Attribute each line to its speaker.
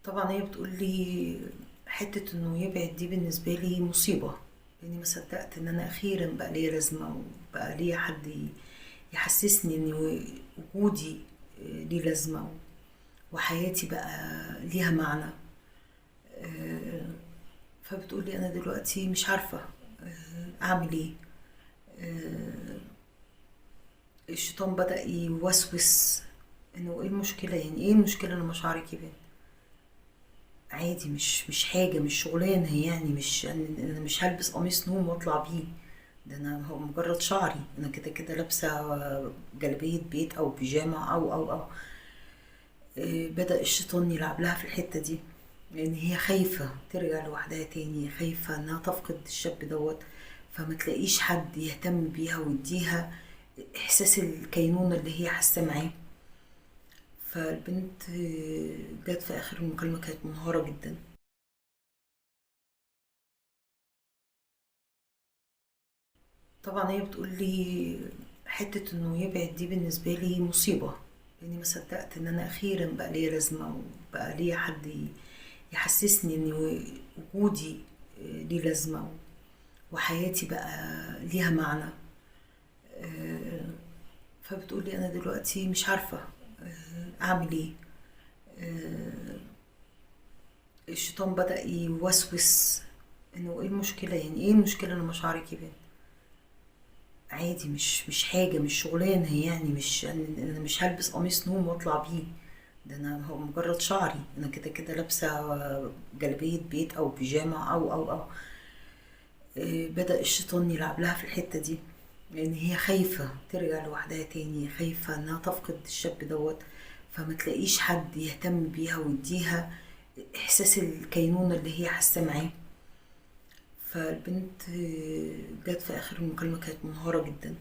Speaker 1: طبعا هي بتقول لي حتة انه يبعد دي بالنسبة لي مصيبة، لاني ما صدقت ان انا اخيرا بقى ليا لازمة وبقى ليا حد يحسسني ان وجودي ليه لازمة وحياتي بقى ليها معنى. آه، فبتقول لي انا دلوقتي مش عارفة اعمل ايه. آه، الشيطان بدأ يوسوس انه ايه المشكلة، يعني ايه المشكلة لما شعرك يبان عادي، مش حاجة، مش شغلانة، يعني مش انا مش هلبس قميص نوم واطلع بيه. ده انا هو مجرد شعري، انا كده كده لابسة جلابية بيت او بيجامة او بدأ الشيطان يلعب لها في الحتة دي، لان هي خايفة ترجع لوحدها تاني، خايفة انها تفقد الشاب دوت، فما تلاقيش حد يهتم بيها ويديها احساس الكينونة اللي هي حاسة معاه. فالبنت جت في اخر المكالمة كانت منهارة جدا. طبعا هي بتقول لي حتة انه يبعد دي بالنسبة لي مصيبة، لاني ما صدقت ان انا اخيرا بقى ليا لازمة وبقى ليا حد يحسسني ان وجودي ليه لازمة وحياتي بقى ليها معنى. آه، فبتقول لي انا دلوقتي مش عارفة اعمل ايه. آه، الشيطان بدأ يوسوس انه ايه المشكلة، يعني ايه المشكلة لما شعرك يبان عادي، مش حاجة، مش شغلانة، يعني مش انا مش هلبس قميص نوم واطلع بيه. ده انا هو مجرد شعري، انا كده كده لابسة جلابية بيت او بيجامة او بدأ الشيطان يلعب لها في الحتة دي، لان هي خايفة ترجع لوحدها تاني، خايفة انها تفقد الشاب دوت، فما تلاقيش حد يهتم بيها ويديها احساس الكينونة اللي هي حاسة معاه. فالبنت جت في اخر المكالمة كانت منهارة جدا.